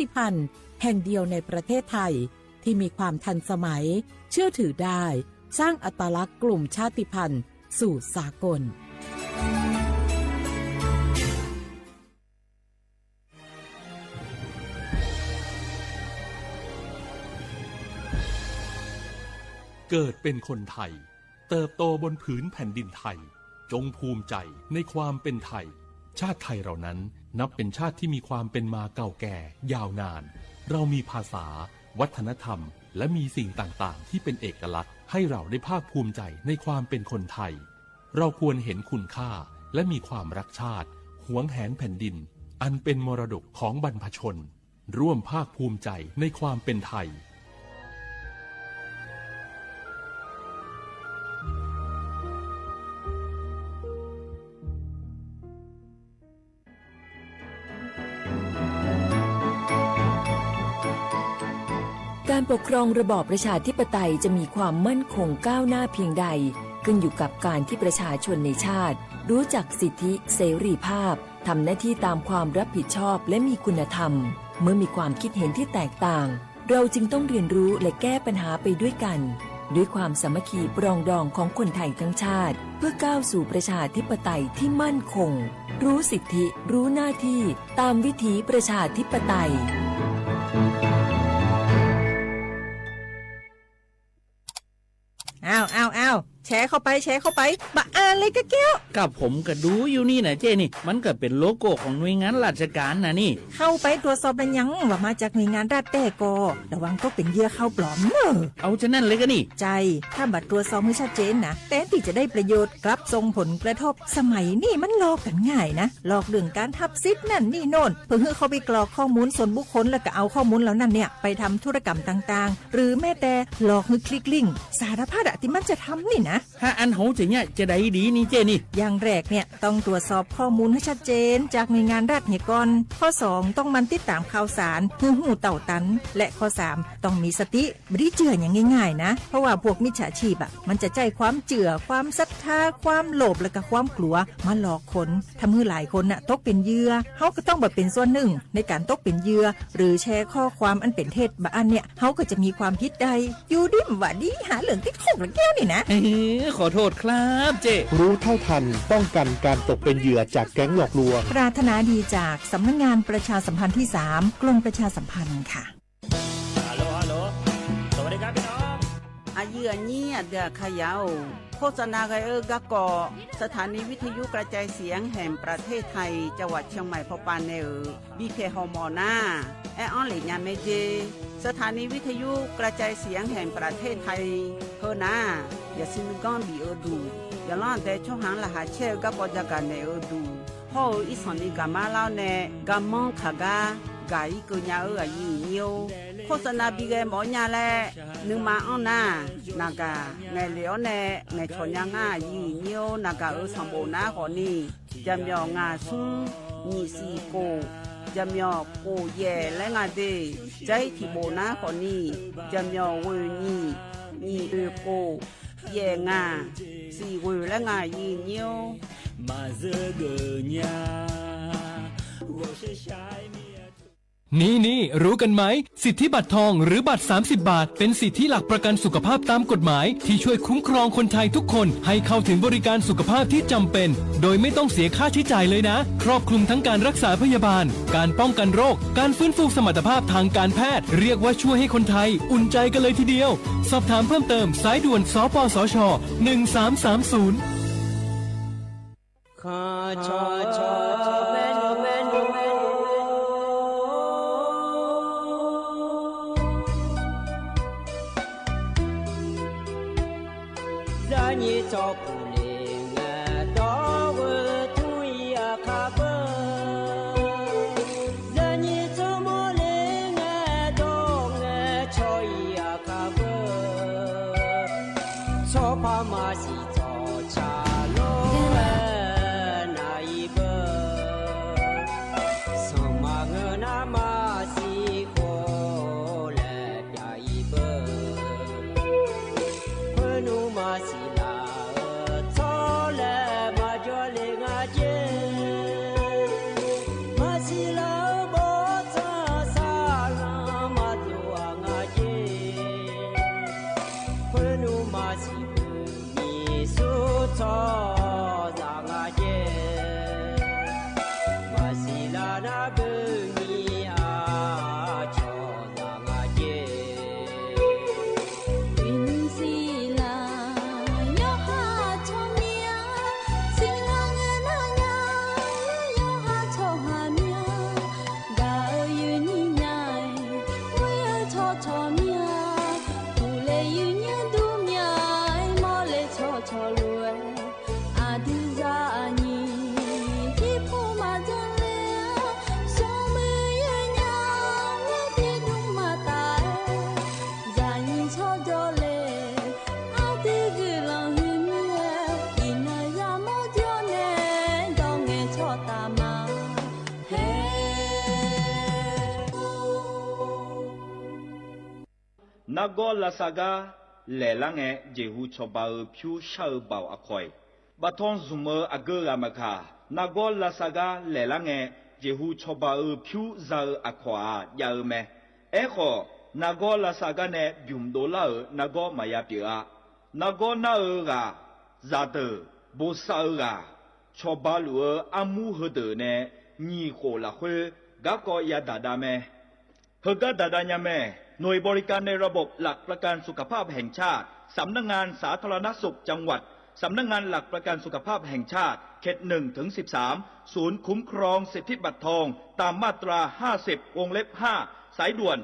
ติพันธุ์แห่งเดียวในประเทศไทยที่มีความทันสมัยเชื่อถือได้สร้างอัตลักษณ์กลุ่มชาติพันธุ์สู่สากลเกิดเป็นคนไทยเติบโตบนผืนแผ่นดินไทยจงภูมิใจในความเป็นไทยชาติไทยเรานั้นนับเป็นชาติที่มีความเป็นมาเก่าแก่ยาวนานเรามีภาษาวัฒนธรรมและมีสิ่งต่างๆที่เป็นเอกลักษณ์ให้เราได้ภาคภูมิใจในความเป็นคนไทยเราควรเห็นคุณค่าและมีความรักชาติหวงแหนแผ่นดินอันเป็นมรดกของบรรพชนร่วมภาคภูมิใจในความเป็นไทยการปกครองระบอบประชาธิปไตยจะมีความมั่นคงก้าวหน้าเพียงใดขึ้นอยู่กับการที่ประชาชนในชาติรู้จักสิทธิเสรีภาพทำหน้าที่ตามความรับผิดชอบและมีคุณธรรมเมื่อมีความคิดเห็นที่แตกต่างเราจึงต้องเรียนรู้และแก้ปัญหาไปด้วยกันด้วยความสามัคคีปรองดองของคนไทยทั้งชาติเพื่อก้าวสู่ประชาธิปไตยที่มั่นคงรู้สิทธิรู้หน้าที่ตามวิถีประชาธิปไตยอ้าวแชร์เข้าไปมาอ่านเลยกะแก้วกับผมก็ดูอยู่นี่นะเจ้นี่มันก็เป็นโลโก้ของหน่วยงานราชการนะนี่เข้าไปตรวจสอบเป็นยังว่ามาจากหน่วยงานรัฐแต่ก็ระวังก็เป็นเหยื่อเข้าปลอมเนอะเอาฉะนั้นเลยก็นี่ใจถ้าบัตรตรวจสอบให้ชัดเจนนะแต่ที่จะได้ประโยชน์กลับส่งผลกระทบสมัยนี่มันหลอกกันง่ายนะหลอกเรื่องการทับซิทนั่นนี่โน่นเพื่อให้เขาไปกรอกข้อมูลส่วนบุคคลแล้วก็เอาข้อมูลเหล่านั้นเนี่ยไปทำธุรกรรมต่างๆหรือแม้แต่หลอกให้คลิกลิงก์สารพัดที่มันจะทำนี่นะถ้าอันโหจะเนี่ยจะได้ดีนี่เจ้นี่อย่างแรกเนี่ยต้องตรวจสอบข้อมูลให้ชัดเจนจากหน่วยงานรัฐเนี่ยก่อนข้อ2ต้องมันติดตามข่าวสารหูเต่าตันและข้อ3ต้องมีสติไม่ได้เจืออย่างง่ายๆนะเพราะว่าพวกมิจฉาชีพมันจะใจความเจือความศรัทธาความโลภและก็ความกลัวมาหลอกคนทำให้หลายคนตกเป็นเหยื่อเขาก็ต้องเป็นส่วนหนึ่งในการตกเป็นเหยื่อหรือแชร์ข้อความอันเป็นเท็จบางอันเนี่ยเขาก็จะมีความคิดใดอยู่ดิมว่าดีหาเหลืองติดคุกแล้วแก้วนี่นะขอโทษครับเจ้รู้เท่าทันป้องกันการตกเป็นเหยื่อจากแก๊งหลอกลวงปรารถนาดีจากสำนักงานประชาสัมพันธ์ที่3กรมประชาสัมพันธ์ค่ะฮัลโหลสวัสดีครับพี่น้องอายุอันนี้เดือขยาวโฆษณาไกกะกอสถานีวิทยุกระจายเสียงแห่งประเทศไทยจังหวัดเชียงใหม่พปานเนอบีเคฮอมอนาแอออนหลีญาเมเจสถานีวิทยุกระจายเสียงแห่งประเทศไทยเฮนาอย่าซินก้อนบีดูอย่าล่อนแต่ช่องหางละหาเชกะกอจักกันเนอดูพออีสอนนี่กามาลาวเนกามองขากากาอีกุญญาอายุเนียวโฆษณาบีเกหมอญาแลนึงมาอ้อนนานากาไงเหลียวเนไงชอนยางายีเนียวนากาสัมโบนาขอนี่จำยองาซุงนี่สีโกจำยอโกเย่และงาเดใจที่โบนาขอนี่จำยอเวนี่โกเย่งาสีเวและงายีเนียวมาเจอเกญานี่รู้กันไหมสิทธิบัตรทองหรือบัตร30 บาทเป็นสิทธิหลักประกันสุขภาพตามกฎหมายที่ช่วยคุ้มครองคนไทยทุกคนให้เข้าถึงบริการสุขภาพที่จำเป็นโดยไม่ต้องเสียค่าใช้จ่ายเลยนะครอบคลุมทั้งการรักษาพยาบาลการป้องกันโรคการฟื้นฟูสมรรถภาพทางการแพทย์เรียกว่าช่วยให้คนไทยอุ่นใจกันเลยทีเดียวสอบถามเพิ่มเติมสายด่วนสปสช1330你照顾你我到我土呀卡不让你怎么来我到我朝呀卡不错怕马西早茶路那一步什么我那马西过来呀一步我努马西那个拉萨个来啷个就胡说八道，飘小包阿块，把汤什么阿个阿么卡，那个拉萨个来啷个就胡说八道，飘小阿块呀么？哎呵，那个拉萨个呢，用多了那个嘛呀比啊，那个那个咋的不少个，说八路阿姆和的呢，你可拉会个个呀达达么？和个达达呀么？หน่วยบริการในระบบหลักประกันสุขภาพแห่งชาติสำนักงานสาธารณสุขจังหวัดสำนักงานหลักประกันสุขภาพแห่งชาติเขต1 ถึง 13ศูนย์คุ้มครองสิทธิบัตรทองตามมาตรา50วงเล็บ5สายด่วน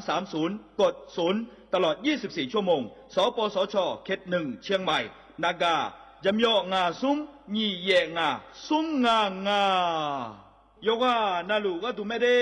1330กด0ตลอด24ชั่วโมงสปสชเขต1เชียงใหม่นากายำยองาซุ้มยี่เยงาซุ้มงางาโยกานาลูก็ถูกไม่ได้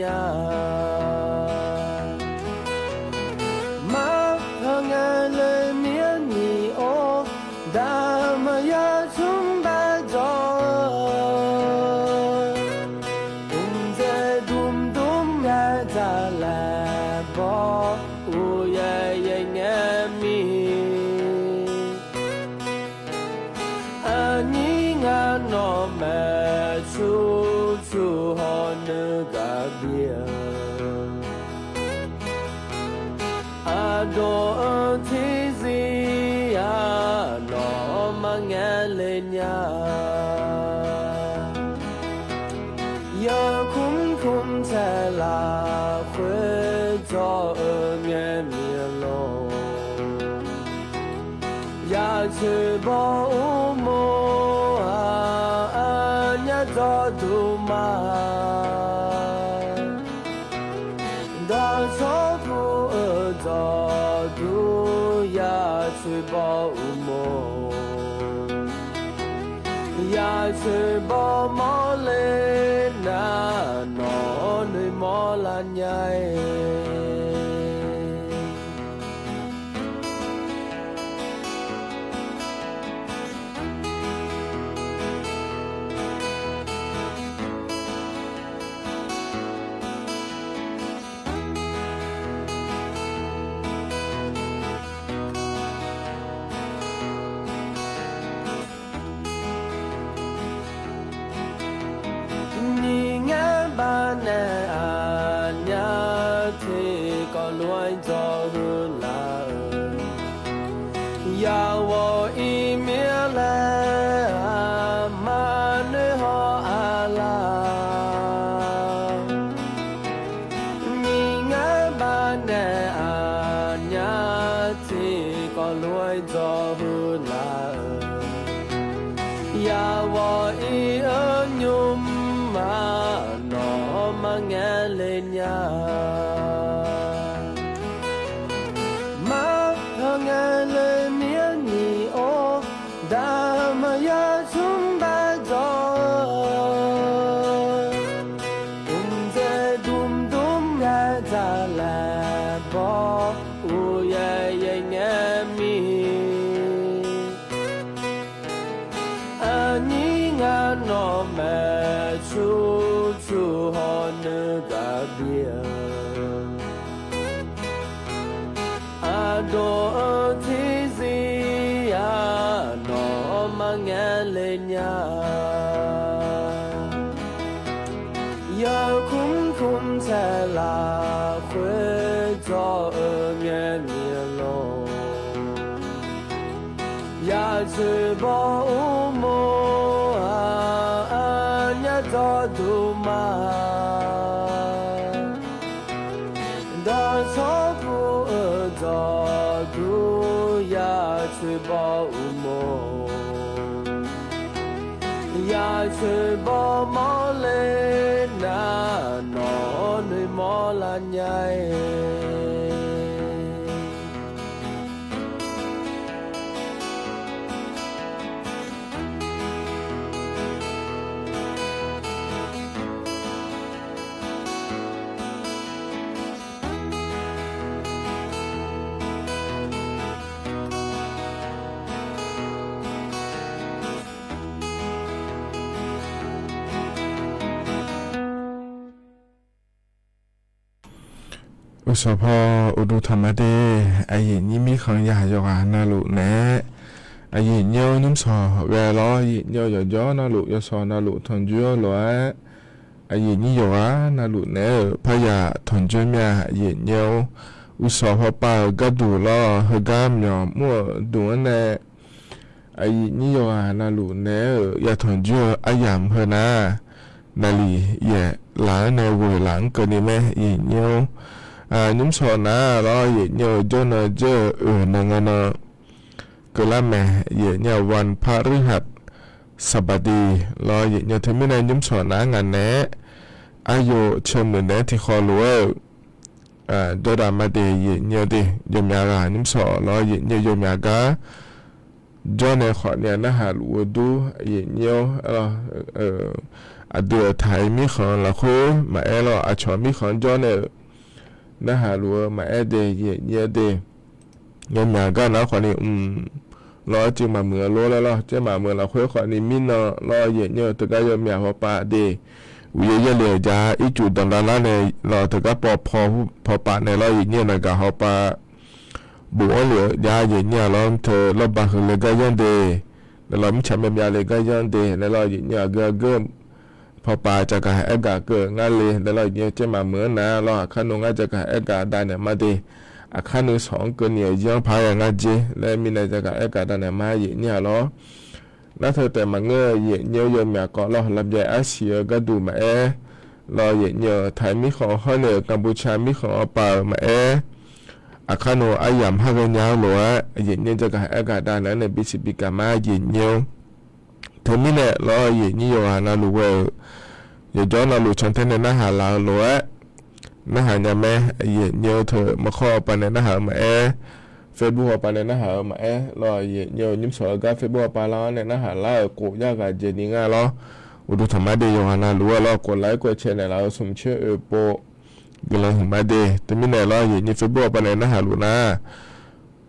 อ ya se bo mo anya do du ma da so bu do du ya se bo mo ya se bo mo le na no ni mo la nyaiอุสพออุดุธรรมเดไอเห็นยี่มีขังยาโยกานาลุแนะไอเห็นเยี่ยวนุ่มสอเวลอเห็นเยี่ยวย่อนาลุยสอนาลุทนจุยหลวไอเห็นยี่โยกานาลุแนะพยาทนจุยเมียเห็นเยี่ยวอุสพอปากระดูลอฮกามยอมัวดวงแนะไอเห็นยี่โยกานาลุแนะยาทนจุยอายามเพนานาลีเย่หลานในเวหลังเกินแม่เห็นเยี่ยวนุ่มสอนะรอเยอะจนเจอนังนะก็ละแม่เยอะวันพฤหัสบดีรอเยอะถึงไม่ในนุ่มสอนะงานแนะอายุเชื่อมือแนะที่คอรัวโดดามาเดเยอะดิยมยากานุ่มสอรอเยอะยมยากาจนในขอเนี่ยนะฮะรัวดูเยอะเดือไทยมีของละคุยมาอาชอมีของจนเนี่ยนะฮะรัวมาเดเยเดยมยาก็นะขอนี่รอจึงมาเมือรู้แล้วจะมาเมือเราคุยขอนี่มินรอเยตะกายมยาพอปาเดวิเยเหลียจาอีจุดดันดานะในรอตะกะพอปาในรอเยนะกะฮอปาบัวเหลียยาเยรอเธอรอบาคือเลยก็ยันเดแล้วมิฉันแบบยาเลยก็ยันเดแล้วรอเยเกอพอปาจะกะเอกาเกิดงานเลยแล้วเราเยอะจะมาเหมือนนะเราขันนงอาจจะกะเอกาได้เนี่ยมาดีอาขันนึงสองเกินเนี่ยยังพายงานเจและมีในจะกะเอกาได้เนี่ยมาเยอะเนี่ยล้อแล้วเธอแต่มาเงยเยอะเยอะมีก็เราลำใหญ่อาเซียก็ดูมาเราเยอะไทยมีของเขาเนี่ยกัมพูชามีของอปามาอาขันนงอายามฮักกันยาวหลัวเยอะจะกะเอกาได้แล้วในบิสิบิกามาเยอะเธอมีเนี่ยเราเยอะอยู่ฮานาลูเวอย่าย้อนเราหลุดชนเทนนะหาเราหลัวนะหาเนี่ยแม่เยอะเธอมาข้อไปในนะหามาเฟซบุ๊กไปในนะหามาเราเยอะยิ้มสวยกับเฟซบุ๊กไปแล้วเนี่ยนะหาเรากูยากกับเจนิง่าเราอุดมธรรมะเดียวฮานาลูเวเรากดไลค์กดแชร์ในเราสมเชื่อโปกำลังหุ่นมาเดแต่มีเนี่ยเราเยอะเฟซบุ๊กไปในนะหาลูนะ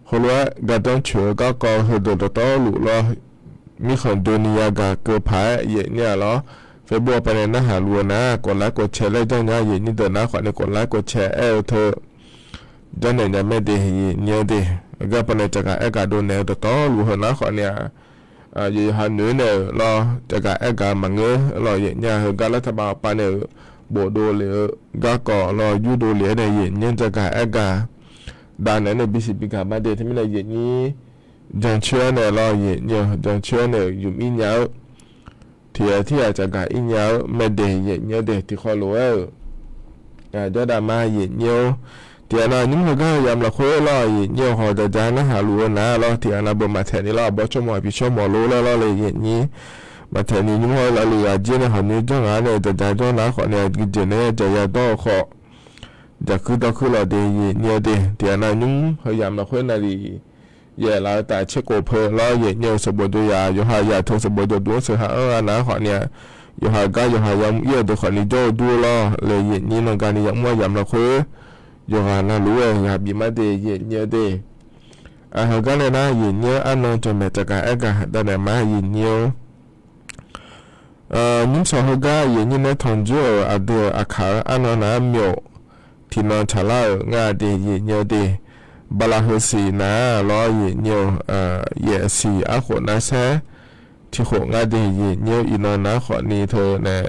คนว่าการต้องเชื่อก็ก่อเหตุต่อหลุดเรามีคนโดนียากาเกิดผายเยอะเนี่ยเหรอเฟซบุ๊กไปในนะหาลัวนะกดไลค์กดแชร์เลยจ้าเนี่ยเยอะนี่เดินนะขอในกดไลค์กดแชร์เธอจ้าเนี่ยไม่ดีเนี่ยดีก็ไปในจากเอกาโดนเนี่ยต่อหลุดนะขอเนี่ยเยอะหันเหนือเนี่ยรอจากเอกามังเงอรอเยอะเนี่ยการรัฐบาลไปเนี่ยโบโดเลยก็ก่อรอยูโดเลยเนี่ยเยอะเนี่ยจากเอกาด้านนั้นในบิสิบิกามาเดที่ไม่ได้เยอะนี้จังเชื่อเนี่ยเราเยอะจังเชื่อเนี่ยอยู่อินยาวที่อาจจะกับอินยาวไม่เดย์เยอะเดย์ที่เขารู้จะดามาเยอะที่อันนั้นนี่มันก็ยำละคุยเราเยอะเขาจะจ้างนะหารู้นะเราที่อันนั้นบนมาแทนนี่เราบอกชั่วโมงพิชั่วโมงรู้แล้วเราเลยเยอะนี้มาแทนนี่นี่เราเลยอาจจะเนี่ยเขาเนี่ยจังอะไรจะจ้างจ้างนะเขาเนี่ยกิจเนี่ยจะยาต่อเขาจะคือเราเดย์เยอะเดย์ที่อันนั้นนี่เขายำละคุยนาลีเย่เราแต่เช็คโอเพอเราเย่เนี่ยสมบูรณ์ยาอยู่หายาทงสมบูรณ์ดูเสือหานะขอเนี่ยอยู่หายอยู่หายำเยอะตัวขอนี่โจดูเราเลยเย่นี่น้องการนี่ยังมั่วยำเราคุยอยู่หานะรู้ยาบีมาเดเย่เนี่ยเดหากันเลยนะเย่เนี่ยอันนั้นจนแม้จะการกะแต่เนี่ยมาเย่เนี่ยนิ่มสองหาเย่เนี่ยในทองจูเดืออาคาอันนั้นนะเมียวที่นอนชาลางาเดเย่เนี่ยเดบลาเฮสีนะรอเยเนียวเยสีอาขนะแซที่ขงาเดเยเนียวอินนะขอนี้เธอเนี่ย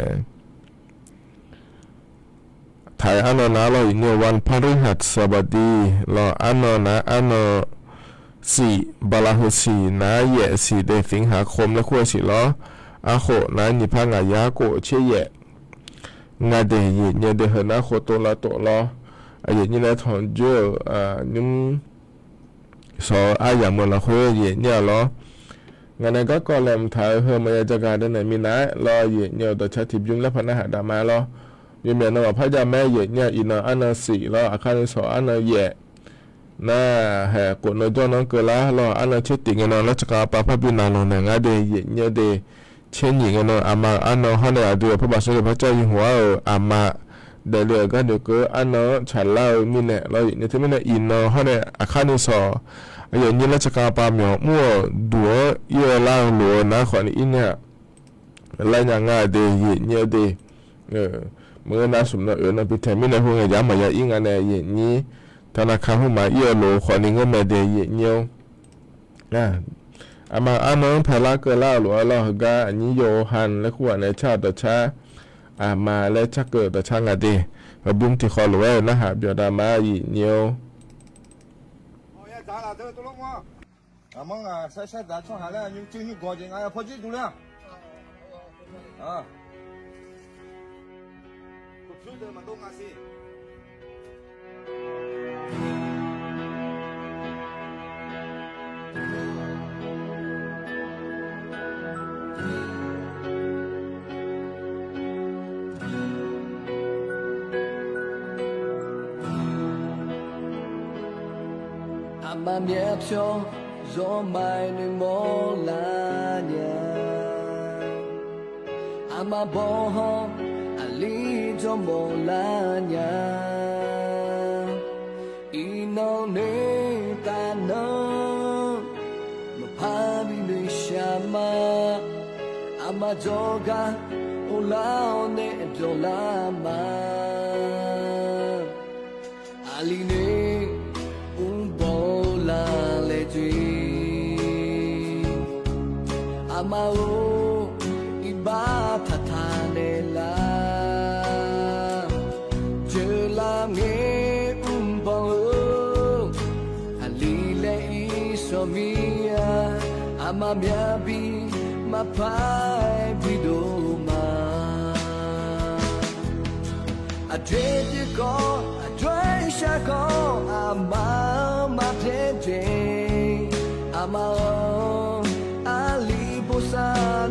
ถ่ายอันนะรอเยเนียววันพฤหัสบดีรออันนะอัน 4บาลาหุสีนาเยสีเดสิงหาคมและขั้วสีล้ออาโคนานิพังายาโกเชเยงาเดยเยเดหนาโคโตลาโตลออาเยนี่ละทอนเจอนุ่มสออายามละขั้วเยเนี่ยล้องานก็กอลมถ่ายเฮอมายจาการได้มีนะรอเยเนี่ยต่อชาติยุงและพนักดามาล้อยเมียนว่าพระยาแม่เยเนี่ยอินาอันนาสีล้ออาคารสออันนาเยน่าแหกกดนจอนเกล้าล้ออันนาเชติงานราชการปาพบินาลงงาเดยเนี่ยเดเช่นอย่างนั้นอามาอันนั้นฮันเนี่ยดูพระบาทสมเด็จพระเจ้าอยู่หัวอามาเดลียก็เดี๋ยวก็อันนั้นฉันเล่ามีเนี่ยเราอย่างนี้ที่ไม่ได้อินเนาะฮันเนี่ยอาคารนี้สออย่างนี้ราชการปาหมีมั่วดัวเยอะล่างหลวนะขอนี้อินเนี่ยไล่ยังง่ายเดยเนี่ยเดเมื่อน่าสมน่ะพิธีไม่ได้หัวย้ำมาอย่างอิงอันเนี่ยอย่างนี้ธนาคารหัวมาเยอะโลขอนี้ก็ไม่เดยเนี่ยอามาอันนั้นพลาเกล่าหรือเราหกาอันนี้โยฮันและขวานในชาติชาอามาและชักเกิดแต่ช่างอดีบุ้มที่คอหลวงนะฮะเบียดามาอีเนียว俺们啊，现在从下来，你进去高进，俺要跑几度了？啊，不平的嘛，都俺是。阿妈面飘。若买你莫拉年，阿妈不好，阿里就莫拉年，一闹你大能，莫怕比你下马，阿妈做个我老你做拉妈，阿里你不拉来追。Amao iba thathanela jelange umbang halile isomia amamiabi mapai bidoma adrediko adreshako amamapete amao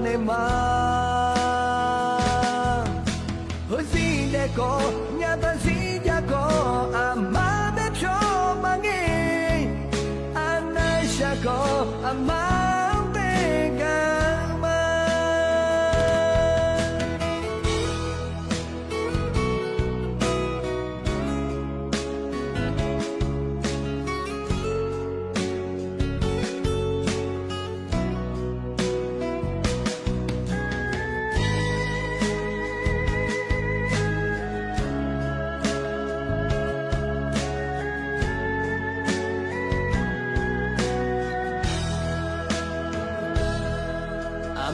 ne ma hosi de ko nya tan si ja ko ama de pyo ma nge anasha ko ama de ga ma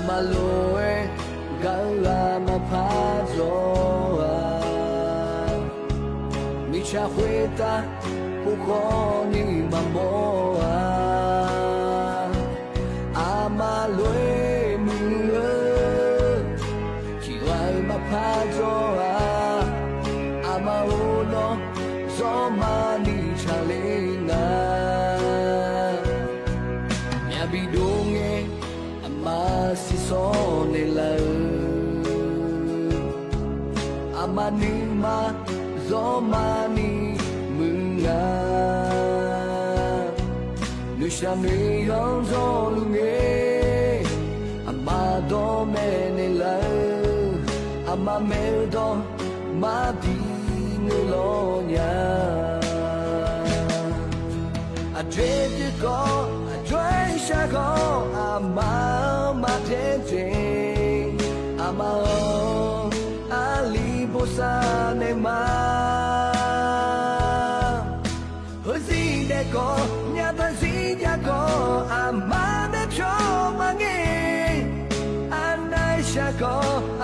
Maloe gala mapazoa Micha hueta pukoni mamoa Amaloe mue Kiwai mapazoa Amaono zomani chalena Miabidunge si sone la amanima zomani munga nushami yonzolunge amado menela amameldo madinolonya adrediko adreshako amamapete amao alibosa ne ma hosi de ko nya tan si ja ko amane pyo mange anasha ko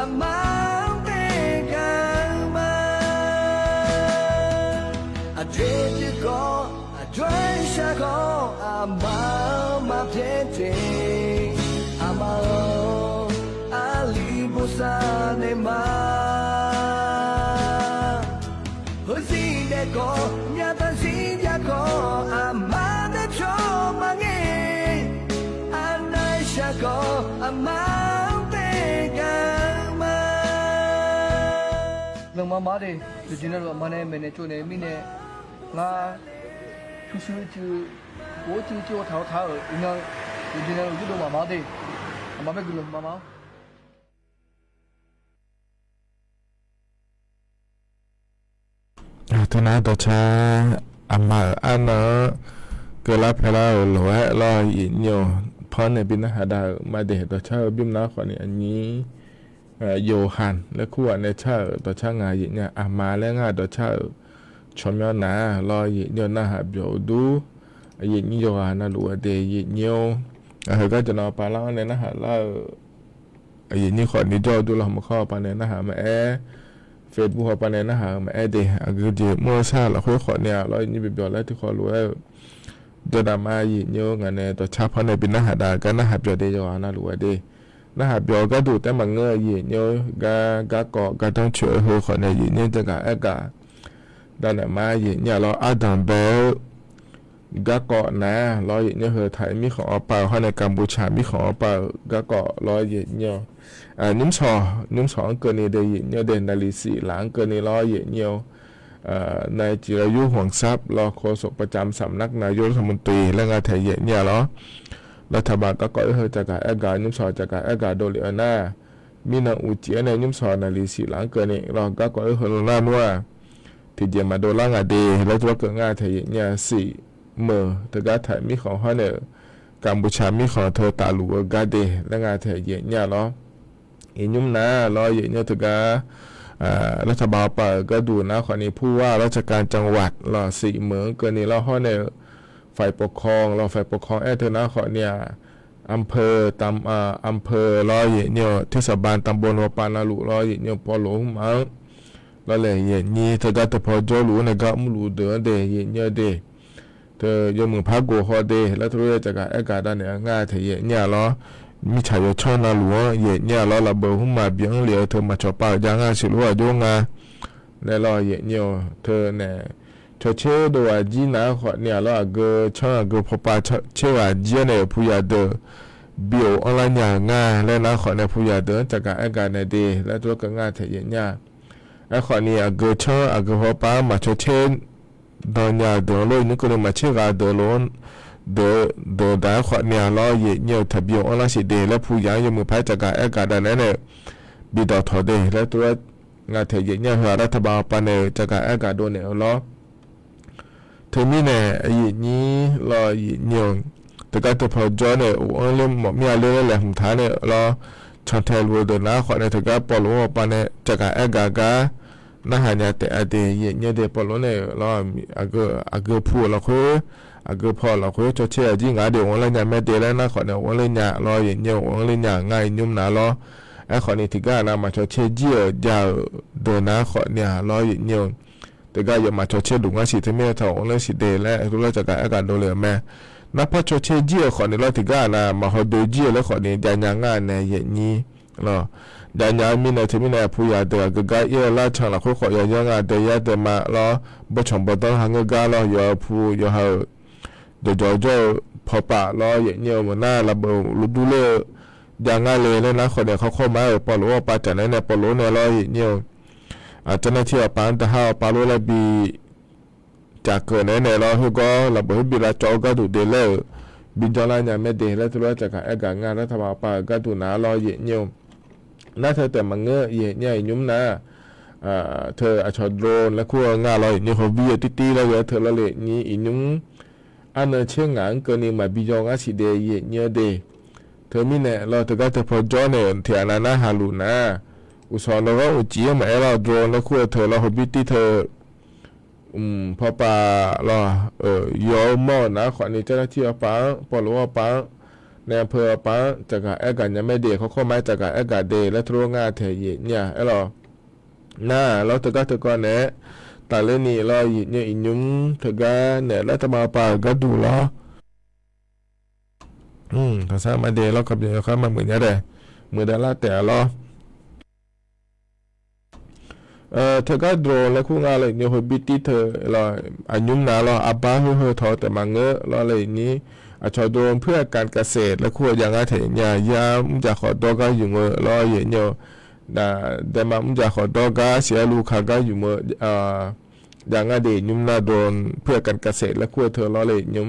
amante kama adrediko adreshako ama เจอามาอาลีบุษาเนมาเฮ้ยสิเดโกญาตันสิญาโกอามาเดโชมาเงอานาชาโกอามาเตกามาลงมามาเดจุจินเรามาเนเมเนโจเนมิเนงาชูชูจู我就淘淘应该有今天有这种妈妈的，妈妈给了妈妈。ธนาต่อชาอามาอันเนาะเกิดรับเพลาหลวะรออินโยพอในบินหาดามาเดต่อชาบิมนาขอนี่อันนี้โยฮันและคู่ในชาต่อชางานเนี่ยอามาและงานต่อชาชมยอนะรออินโยนะหาเบียวดูยิงโยฮันนะหลวะเดยิงโยก็จะนอปาล่าในนะฮะล่ายิงนี่ขอนี่จอดูเรามาเข้าปาในนะฮะมาเฟซบุ๊กปาในนะฮะมาเดก็จะมั่วซาเราค่อยขอเนี่ยเรานี่ไปบอกแล้วที่ขอรู้ว่าเดินมายิงโยงานในตัวชาพอในเป็นนะฮะดากันนะฮะเบียวเดโยฮันนะหลวะเดนะฮะเบียวก็ดูแต่มังเงยยิงโยก็เกาะก็ต้องช่วยหัวขอในยิงเนี่ยจะกะกะดันมายิงเนี่ยเราอาดัมเบลก็เกาะนะร้อยเนี่ยเฮอไทยมีของอปาเขาในกัมพูชามีของอปาก็เกาะร้อยเนี่ยนิ้มสองเกินในเดียเนี่ยเดนดาลิสีหลังเกินในร้อยเนี่ยในจิรายุห่วงทรัพย์รอโฆษกประจำสำนักนายกรัฐมนตรีและงานไทยเนี่ยเหรอรัฐบาลก็เกาะเฮอจากการกานิ้มสองจากการกาโดเลียนามีนางอุจิในนิ้มสองนาลิสีหลังเกินในเราก็เกาะเฮอลงน้าว่าที่เดียมาโดล่างอดีแล้วตัวเกิดงานไทยเนี่ยสี่เมื่อแต่การถ่ายมีของเขาเนี่ยกัมพูชามีของเธอตาลูกาเดและงานถ่ายเยอะเนี่ยเนาะอินยุ่มนะรอเยอะเนี่ยถึงการรัฐบาลป่าก็ดูนะขอนี้ผู้ว่าราชการจังหวัดรอสี่เมืองเกินนี้เราเขาเนี่ยฝ่ายปกครองเราฝ่ายปกครองเธอนะขอเนี่ยอำเภอตำอำเภอรอเยอะเนี่ยเทศบาลตำบลวปานาลุรอเยอะเนี่ยปอหลงมังแล้วเลยเยอะนี่เธอจะพอโจลูนะก็มุลูเดือเดเยอะเนี่ยเดเธอยมือพักกูฮอเดแล้วทุเรศจากอากาศด้านเนี่ยง่ายเธอเยเนี่ยล้อมีชายชนนาหลวงเยเนี่ยล้อระเบิดหุ่มมาเบียงเหลียวเธอมาชอบปากยางอาศิลวะโยงาแล้วล้อเยเนี่ยเธอเนี่ยเธอเชื่อตัวจีน่าขอเนี่ยล้อเกอช่างเกอพอปาเชื่อจีเนี่ยผู้ยาเดอเบียวออนไลน์อย่างง่ายแล้วนะขอเนี่ยผู้ยาเดอจากอากาศเนี่ยดีแล้วตัวก็ง่ายเธอเยเนี่ยไอ้ขอเนี่ยเกอช่างเกอพอปามาชดเชนตอนยาเดินลอยนึกก็เลยมาเชื่อการเดินล้นเดินได้ขวดเนี่ยล้อเยี่ยวทะเบียนออนไลน์สิเดและผู้ยังมือพายจากการอากาศด้านนั้นเนี่ยบิดถอดเดและตัวงานเทียเนี่ยรัฐบาลปานเนี่ยจากการอากาศโดนเนี่ยล้อเธอมีเนี่ยยี่นี้ล้อยี่เนี่ยแต่การตัวพอจอเนี่ยอันเล่มหมดมีอะไรเลยแหละผมท้าเนี่ยล้อชันเทลว์เดินนะขวดเนี่ยถึงการปลุกปานเนี่ยจากการอากาศกันน่าหายแต่อดีตเนี่ยเดี๋ยวพอรู้เนี่ยเราอาเกพูดเราคุยอาเกพอเราคุยจะเชื่อจริงอ่ะเดี๋ยววันละเนี่ยไม่เดี๋ยวแล้วนะขอเนี่ยวันละเนี่ยเราอย่างเงี้ยวันละเนี่ยง่ายยุ่มนะเราไอ้ขอเนี่ยที่ก็นะมาจะเชื่อเยอะยาวเดินนะขอเนี่ยเราอย่างเงี้ยแต่ก็อย่ามาจะเชื่อดุงอ่ะสิที่ไม่ถอดวันละสิเดแล้วทุกเราจะการอาการโดนเลยแม่นับพอจะเชื่อเยอะขอเนี่ยเราที่ก็นะมาเขาดูเยอะแล้วขอเนี่ยยังง่ายเนี่ยอย่างนี้เนาะดันยามีในที่มีในผู้ยาเดือกก็เยอะละช่างละคุยขอยยังอ่ะเดียเดมาล้อบ่ชมบ่ต้องหางกาล้อยาผู้ยาเฮเดจอจอพอปะล้ออย่างเงี้ยมันน่าระเบิดลุดูเลยยังง่ายเลยนะคนเนี่ยเขาเข้ามาปอโลปาจากนั้นเนี่ยปอโลเนี่ยล้ออย่างเงี้ยเจ้าหน้าที่ปานแต่ห้าปาโลละบีจากเกิดเนี่ยล้อเขาก็ระเบิดบีละจอก็ดูเดลเลยบินจอลายเนี่ยไม่เดแล้วทุกอย่างจากการงานรัฐบาลปาก็ดูน้าล้ออย่างเงี้ยน่าเธอแต่มังเงยเนี่ยยุ่มนะเธออาชอดโดรนและขั้วง่าลอยนี่เขาวิ่งตีแล้วเธอละเลยนี่อินุ่งอันเชื่องานเกินนี่มาบิจงอาศิเดยเนี่ยเดเธอมีเนี่ยเราเธอก็เธอพอจอเนี่ยเถียนาฮาลูนะอุศนเราอุจิยมาเราโดรนและขั้วเธอเราเขาวิ่งตีเธอพอปาเรายอมอนะขอนี้เจ้าหน้าที่ปังปอลว่าปังในอำเภอปังจากการอากาศยังไม่เดเขาเข้ามาจากการอากาศเดและทั่วงาเทียเนี่ยไอ้เราน่าเราเธอก็เนี่ยแต่เรื่องนี้เราเนี่ยอินยุ่งเธอก็เนี่ยรัฐบาลป่าก็ดูเรา ก็สร้างมาเดแล้วกับอย่างเขามาเหมือนกันเลยเหมือนดาราแต่ล้อเธอก็โดนแล้วคู่งานเลยเนี่ยหัวบิติเธอเราอายุนาเราอับบ้าเฮือทอแต่มาเงอะเราเลยนี้ชอโดนเพื่อการเกษตรและคู่อย่างไรเถียงยามุจะขอดอก็อยู่เมื่อเราเห็นเนี่ยแต่มามุจะขอดอก็เสียลูกค้าก็อยู่เมื่ออย่างไรเดี๋ยวยุ่มนาโดนเพื่อการเกษตรและคู่เธอเราเลยยุ่ม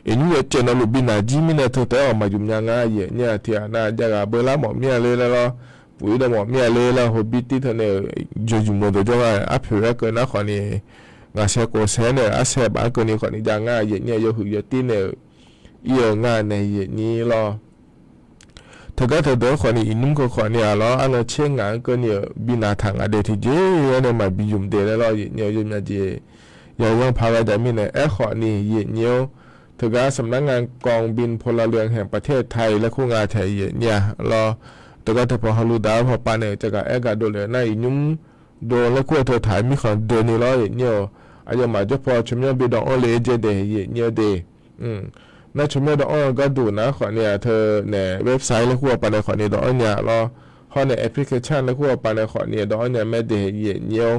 ยุ่งเจนลูบินาจิมิเนี่ยเธอแต่ออกมายุ่มยังไงเนี่ยที่น่าจะเบลล่าหมอเมียเลยแล้วปุ๋ยดอกหมอเมียเลยแล้วหัวบิติเธอเนี่ยอยู่เมื่อโดยว่าอัพเพื่อเกินนะขอนี่งาเสกโกเซเนี่ยอาเซบอันก็นี่ขอนี่ยังไงเนี่ยอยู่อยู่ที่เนี่ยเยี่ยงานในนี้รอถ้าก็ถ้าเดินขอนี่อินุ่มก็ขอนี่รออันนั้นเชื่องานก็เนี่ยบินาทางอเดที่เจเนี่ยมาบิยุมเดแล้วรอเนี่ยยุ่งมาเจยังพาราดามิเนี่ยขอนี่เนี่ยถ้าก็สำนักงานกองบินพลเรือนแห่งประเทศไทยและคู่งานไทยเนี่ยรอแต่ก็ถ้าพอฮาลูดาพอปานเนี่ยจะก็ก็โดนเลยน่าอินุ่มโดนแล้วคู่เธอถ่ายมีของเดินนี่รอเนี่ยอาจจะมาจะพอชมยังบิดองเลยเจเดเนี่ยเดน่าชมไม่ดอกก็ดูนะขอเนี่ยเธอเนี่ยเว็บไซต์แล้วขั้วไปในขอเนี่ยดอกเนี่ยรอข้อในแอปพลิเคชันแล้วขั้วไปในขอเนี่ยดอกเนี่ยไม่ได้เยี่ยเยี่ยว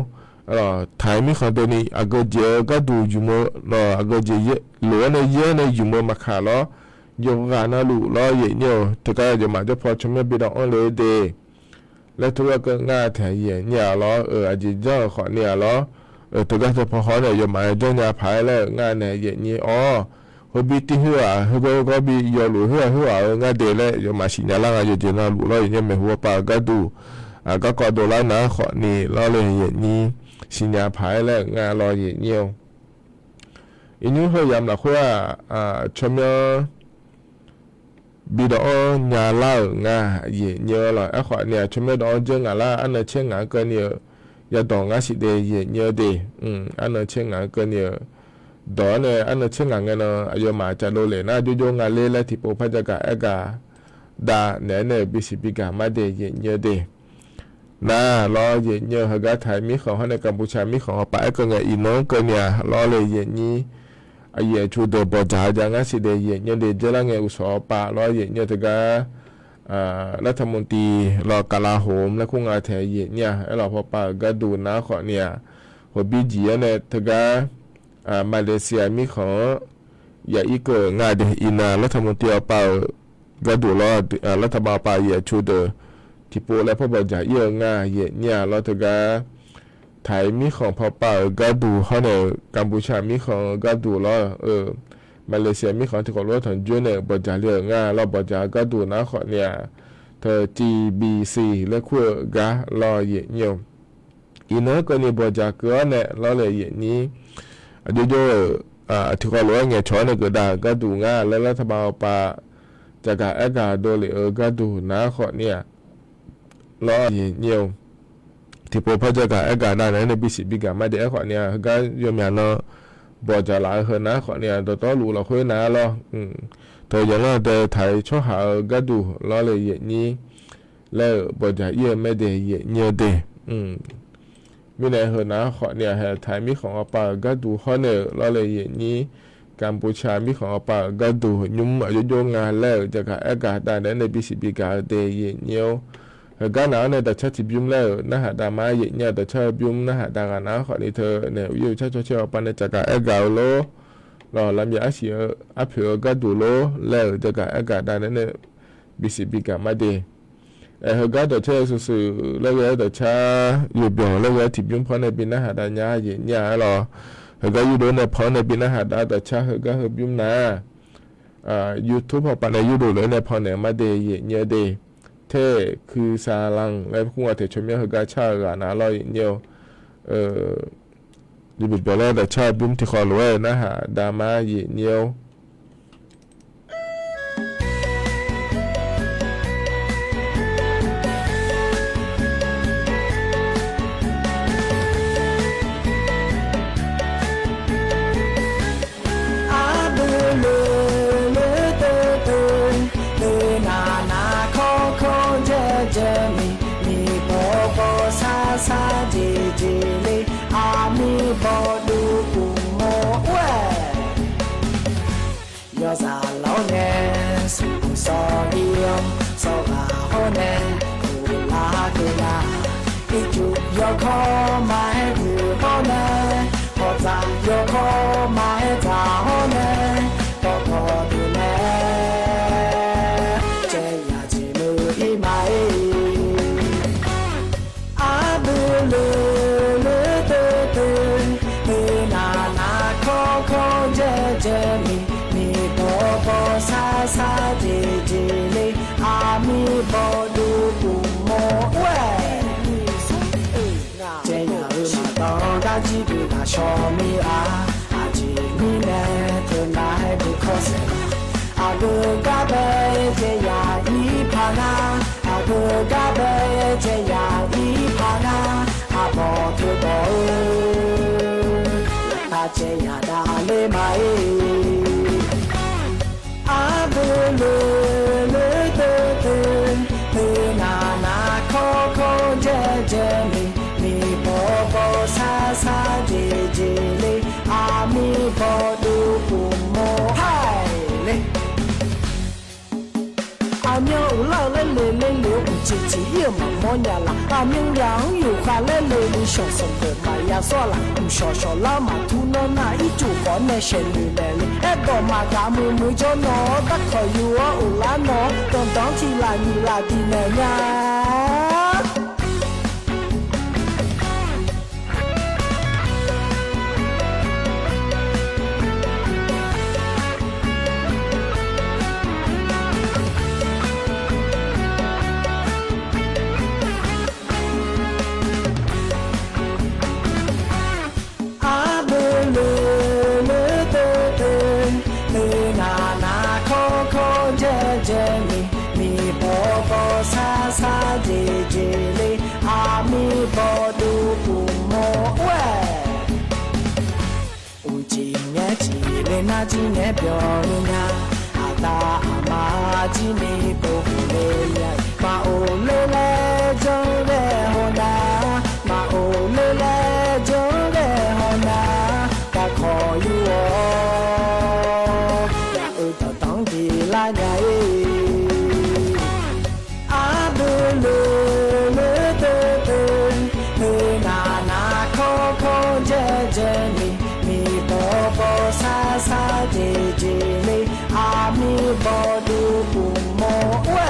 รอถ่ายมีขอตัวนี้อากาศเยอะก็ดูอยู่มั้งรออากาศเยอะหรือในเยอะในอยู่มั้งมาขาล้อยงงานน่ารู้รอเยี่ยเยี่ยวแต่ก็จะมาจะพอชมไม่บิดองเลยเดแล้วทุกก็ง่ายแถเยี่ยเนี่ยรออาจจะเจ้าขอเนี่ยรอแต่ก็จะพอเขาเนี่ยจะมาเจ้าเนี่ยพายแล้วง่ายเนี่ยเยี่ยนี่อ๋อหัวบิติหัวก็บิยอลูหัวงาเดลเลยยมาชิญาลังอายุเจนาลูแล้วยังไม่หัวปาก็ดูก็กอดแล้วนะขอนี่เราเลยอย่างนี้ชิญาพายแล้วงารออย่างเงี้ยอินุเฮยามละขั้วชมยบิดองาล่างาอย่างเงี้ยละขอเนี่ยชมยดอเจงาล่าอันนั้นเช่นงาก็เนี่ยยาดองาสิเดอย่างเงี้ยเดอันนั้นเช่นงาก็เนี่ยดอเนี่ยอันนั้นเช่นงานเนาะอายุมาจะโลเลนะดูโยงานเล่และที่ปูพัจกะเอกาดาเนี่ยบิสิบิกามาเดเยเดนะรอเยฮกาไทยมีของในกัมพูชามีของปะก็ไงอีน้องก็เนี่ยรอเลยเยนี้อายุชูเดบจ่าจังสิเดเยเดเจลังเงอุสอปะรอเยตการัฐมนตรีรอกลาโหมและคุ้งอาไทยเนี่ยเราพอปะก็ดูนะขอเนี่ยหัวบีจีเนี่ยตกามาเลเซียมีของอย่าอีกงานเดอินารัฐมนตรีเปาก็ดูรอรัฐบาลปาเยชูเดที่ปูและพบจะเยอะง่ายเนี่ยเราถึงก็ไทยมีของพอเปาก็ดูเขาในกัมพูชามีของก็ดูรอมาเลเซียมีของที่เขาลดถึงจุดเนี่ยบจะเยอะง่ายเราบจะก็ดูนะขอเนี่ยเธอ GBC และคู่ก็รอเยเนี่ยอินเนอร์ก็นี่บจะเกินเนี่ยเราเลยเยนี้ดูโย่ที่เขารู้ไงช้อนก็ได้ก็ดูง่ายแล้วรัฐบาลปาจากการเอกาโดเลยก็ดูนะขอเนี่ยล้อเยี่ยวที่พอพัฒนาเอกาได้ในบิสิบิกาไม่ได้ขอเนี่ยก็ยอมยันเนาะบอกจะหลายคนนะขอเนี่ยตัวต้องรู้เราคุยนะล้อตัวอย่างนั้นตัวไทยชอบหาก็ดูล้อเลยอย่างนี้แล้วบอกจะเยี่ยมไม่ได้เยี่ยเดมีในเฮนะขอเนี่ยไทยมีของปาก็ดูข้อเนี่ยเราเลยอย่างนี้กัมพูชามีของปาก็ดูยุ่มอายุโยงานแล้วจากการอากาศได้ในบิสิบิกาเดย์เยี่ยวก็หนาวในแต่ชาติบิมแล้วนะฮะดามาเยี่ยแต่ชาติบิมนะฮะดางานะขอนี่เธอเนี่ยอยู่ชาติเชื่อปันในจากการอากาศโลเราลำยาเสียอภิวก็ดูโลแล้วจากการอากาศได้ในบิสิบิกามาเดก็เดชสื่อแล้วก็เดชอยู่บ่แล้วก็ที่ยุ่งพอในบินนะฮะดานยาเยี่ยหรอก็อยู่โดนในพอในบินนะฮะดาเดชก็ยุ่งนะYouTube พอปันในยูดูเลยในพอเนี่ยมาเดย์เยี่ยเดเท่คือซาลังและคู่ว่าเทชมีก็ชาลานะลอยเยี่ยวอยู่บ่แล้วเดชบุ้มที่คอรวยนะฮะดามาเยี่ยวซาเจเจเลอามีบอดูกุโมเว mai vừa có nè có ra yo có mai ra ho nè có từ nè chơi nhà chỉ mưa đi mai à bự lư lư từ từ từ na khó dễ mi bo sa dễ à mi bo du cùng mò ué đã chỉ được là cho mi chỉ mi nè từ nay được khó sẽ được cả bé chơi ya đi pa na được cả bé chơi ya đi pa na bỏ thứ bỏ ta chơi ya đã lên mai bự lư từ na khó dễ mi bo sa dễ lê mi bo du cùng mò hai lê nhớ lao lên liều chỉ yêu mà mò nhà là miếng liang yêu khá lên đi sòng sòng của mày ya xóa là sò la mà thu nó na ít chủ có nè xem lê đó mà cả mười cho nó bắt khỏi yêu lá nó còn đó chỉ là như là đi nè nha sa dễ lê mi bo du cùng mò ué chỉ lên na chỉ nghe biểu nha ta mà chỉ nghe bộ lê mà lê cho lê hồ na mà lê cho lê hồ na ta khó yêu ta tông thì là nhảy dễ mi bo sa dễ lê mi bo du cùng mò ué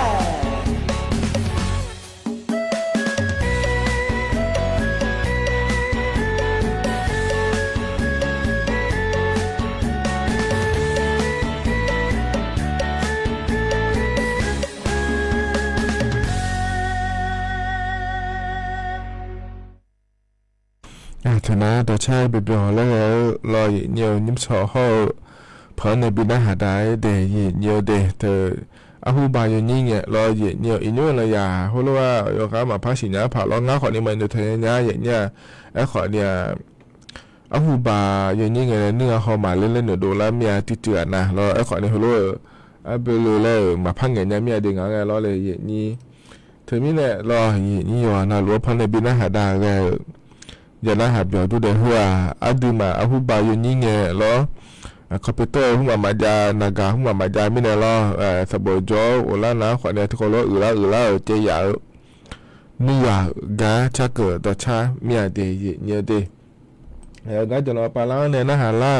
ธนาต่อใช้ไปบ่แล้วรอเหนียวยิ้มสอห่อเพราะในบินหาได้เดยเหนียวเดเธออาหูบายนี่เงี้ยรอเหนียวอินนู่นละยาเพราะว่าโยกามาพักสิญญาผ่าร้องง้าขอนี่มันดูเธอเนี่ยอย่างเงี้ยไอ้ขอเนี่ยอาหูบายนี่เงี้ยเนื้อหอมาเล่นๆดูแล้วเมียติดเจือนะรอไอ้ขอนี่เขารู้เบลูเลยมาพังเงี้ยเมียดึงเอาไงรอเลยอย่างนี้เธอมีเนี่ยรออย่างนี้อยู่นะรู้เพราะในบินหาได้ไงอย่าละหาเบียวดูเดหัวดูมาอาหูบายนี่เงี้ยรอคอมพิวเตอร์หัวมาจานากาหัวมาจาไม่ได้รอสบายจ่อโอลานะขวัญเนี่ยทุกคนรู้ละเจียนี่ว่ากาชักเกิดต่อชาเมียเดียเนี่ยเดียกาจะรอปลาล้างเนี่ยนะฮะล่า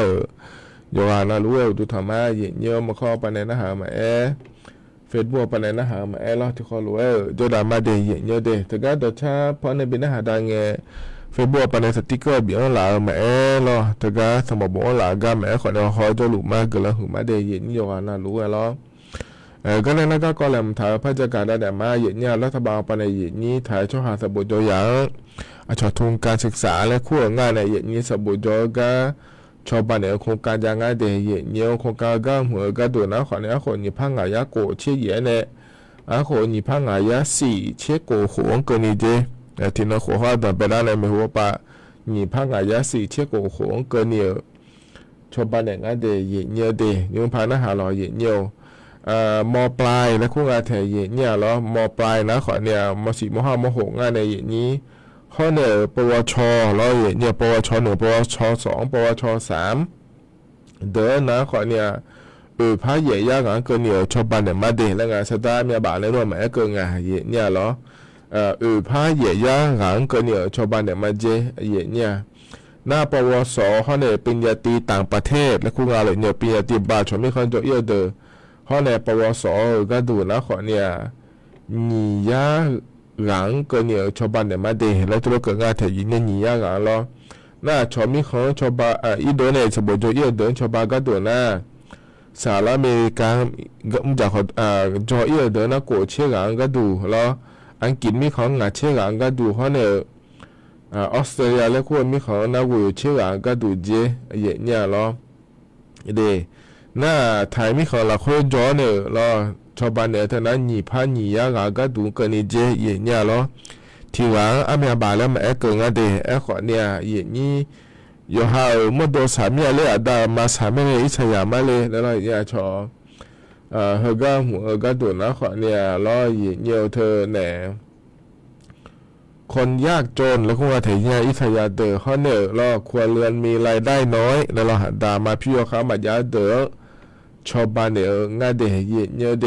อยู่ว่านะรู้ว่าดูธรรมะเนี่ยมาข้อปนเนี่ยนะฮะมาเฟซบุ๊กปนเนี่ยนะฮะมารอที่เขารู้ว่าจะดามาเดียเนี่ยเดียแต่กาต่อชาเพราะในบินนะฮะดังเงี้ยเฟซบุ๊กปนในสติ๊กเกอร์เบี้ยหลามารอแต่ก็สมบูรณ์หลากามาขอเนี่ยเขาจะหลุดมาเกิดแล้วหุ่นมาเดียอยู่ว่านะรู้ว่าล้อก็เลยนะก็เลยถ่ายพระจักรได้แต่มาเนี่ยรัฐบาลปนในนี้ถ่ายช่องหาสบุญตัวอย่างชอทุนการศึกษาและคู่งานในนี้สบุญตัวก็ชอบปนในโครงการยังไงเดียเนี่ยโครงการก็เหมือนกันตัวนะขอเนี่ยคนญี่ปุ่นงายโกเชี่ยเนี่ยคนญี่ปุ่นงายสี่เชี่ยโกหัวเกินนี้เจที่นั่งหัวว่าแต่เป็นอะไรไม่รู้ป่ะญี่ปุ่นงายสี่เชี่ยโกหัวเกินเนี่ยชอบปนในงานเดียเนี่ยเดียยังพานะหาลอยเนี่ยมอปลายและคู่งานแถวเนี่ยแล้วมอปลายนะขอเนี่ยม.4 ม.5 ม.6 งานในนี้ข้อเนี่ยปวชแล้วเนี่ยปวช1ปวช2ปวช3เดินนะขอเนี่ยพาเหย่ยากงานเกินเนี่ยชอบบ้านเนี่ยมาเดแล้วงานสตาร์เมียบ้านเลยด้วยแม่เกินงานเนี่ยแล้ว ผ้าเหยียย่าหางเกินเนี่ยชาวบ้านเนี่ยมาเจเหยียเนี่ยหน้าปวสเขาเนี่ยปริญญาตรีต่างประเทศและคู่งานเลยเนี่ยปริญญาตรีบาชไม่ค่อยจะเยอะเด้อเขาเนี่ยปวสก็ดูนะขอเนี่ยนียาหลังเกินเนี่ยชาวบ้านเนี่ยมาเดแล้วตัวเกิดงานถึงเนี่ยนียาหลังแล้วน่าชาวมีของชาวบ้านอีเดอเนี่ยสมบูรณ์จะเยอะเดินชาวบ้านก็ดูนะสหรัฐอเมริกาก็จากจะเยอะเดินนะกูเชื่อหลังก็ดูแล้วอังกฤษมีของงานเชื่อหลังก็ดูเขาเนี่ยออสเตรเลียและพวกมีของนักวิจัยเชื่อก็ดูเจเนี่ยล้อเดน่าไทยมีของเราคุยจ่อเนี่ยล้อชาวบ้านเนี่ยท่านั้นหนีพาหนียากก็ดูกันนี่เจเนี่ยล้อที่หลังอเมริกาแล้วมาเกิดอะไรขอเนี่ยนี่อยู่ห่างเมื่อโดนสามีเลยได้มาสามีเลยอิสยามาเลยแล้วเนี่ยชอเฮก็หัวก็ดูนะขอเนี่ยล้อเนี่ยเธอเนี่ยคนยากจนแล้วก็ว่าถึงเนี่ยอิสยาเดอเขาเนี่ยเราครัวเรือนมีรายได้น้อยแล้วเราหัดดามาพี่เขามายาเดอชาวบ้านเนี่ยง่ายเดเนี่ยเด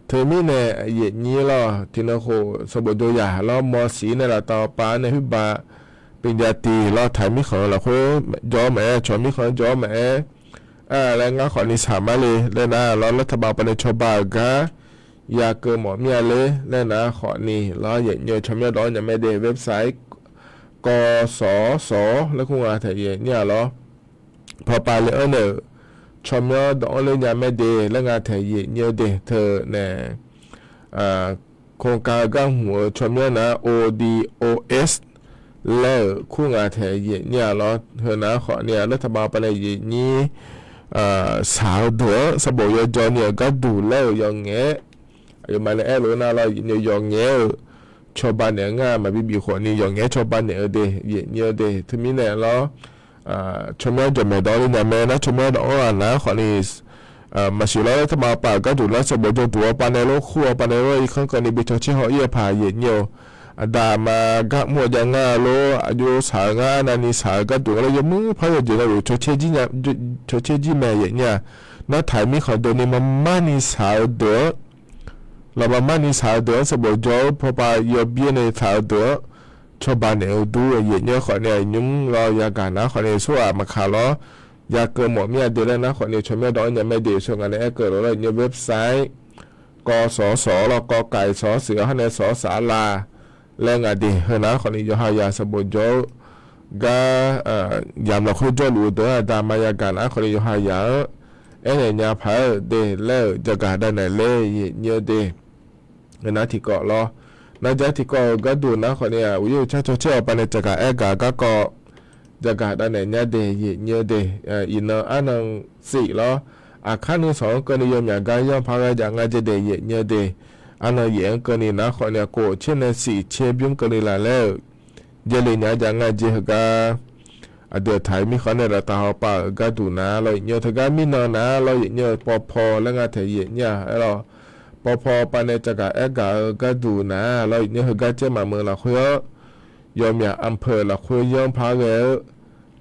เธอมีเนี่ยเนี่ยเราที่นั่นโคสมบูรณ์ตัวอย่างเรามอสีเนี่ยเราต่อปาในพิบาปริญญาตรีเราถ่ายมีของเราคุยย้อมแม่ชวนมีของย้อมแม่แล้วงั้นขอนิสามาเลยแล้วนะเรารัฐบาลไปในชาวบ้านก็อยากเกิดหมอเมียเลยแล้วนะขอนี่เราอย่างเงี้ยชมยอดร้อนอย่างไม่ได้เว็บไซต์กสศแล้วคุณอาถ่ายเนี่ยเหรอพอไปเลยเนี่ยชมยอดร้อนเลยอย่างไม่ได้แล้วงานถ่ายเนี่ยเด็กเธอเนี่ยโครงการก้างหัวชมยอดนะ ODOS แล้วคุณอาถ่ายเนี่ยเหรอเธอนะขอเนี่ยรัฐบาลไปในนี้สาวเดือสบู่ยจอเนี่ยก็ดูแล้วอย่างเงี้ยอยู่มาในรู้นะเราเนี่ยอย่างเงี้ยชาวบ้านเนี่ยง่ายมาบีคนนี่อย่างเงี้ยชาวบ้านเนี่ยเดย์เนี่ยเดย์ที่มีเนี่ยเราชาวบ้านจะไม่ได้เนี่ยแม่นะชาวบ้านอ่อนนะคนนี้มาสิแล้วถ้ามาป่าก็ดูแล้วสบู่จตัวปานในโลกขั้วปานในโลกอีกครั้งกันนี่ไปชดเชยเขาเยี่ยผ่าเนี่ยดามาก็มัวยังง่าโลอายุสาวง่านันนี่สาวก็ดูแล้วยังมือพายอยู่แล้วชดเชยจีเนี่ยชดเชยจีแม่เนี่ยน้าถ่ายมีขอโดนนี่มันนี่สาวเด้อเราบ้านนี้สาวเดือสบู่จอพอไปยอบเบี้ยในสาวเดือชาวบ้านเนี่ยดูเนี่ยขอเนี่ยยุ่งรอยาการนะขอเนี่ยสู้มาขาล้อยาเกิดหมดเมียเดือดนะขอเนี่ยชมไม่ดอนเนี่ยไม่เดือดช่วงนั้นเนี่ยเกิดอะไรเนี่ยเว็บไซต์กสศเรากไก่สเสือให้ในสศาลาแรงอดีเฮนะขอเนี่ยยายาสบู่จก็ยามเราคุยจอดูเดือดามายาการนะขอเนี่ยยายาเนี่ยพาเดแล้วจะการได้ไหนเลยเนี่ยเดนะที่เกาะล้อนะจ๊ะที่เกาะก็ดูนะคนเนี่ยวิวชาติเชื่อไปในจักรกาก็เกาะจักรได้ไหนเนี่ยเดเนี่ยเดอินเนอร์อันนั้นสี่ล้ออาคารนึงสองก็นิยมอย่างการย่อมพาราอย่างงั้นจะเดเนี่ยเดอันนั้นอย่างก็นี่นะคนเนี่ยโกเช่นในสี่เชื่อบิมก็เลยละแล้วเจริญเนี่ยอย่างงั้นจะก็เดือดไทยมีคนในรัฐาป่าก็ดูนะเราเนี่ยถ้าการมีนอนนะเราเนี่ยพอแล้วงานเทียเนี่ยเราพอไปในจักรก็ดูนะเราเนี่ยก็จะมาเมืองเราคุยยอมอย่างอำเภอเราคุยยอมพาแล้ว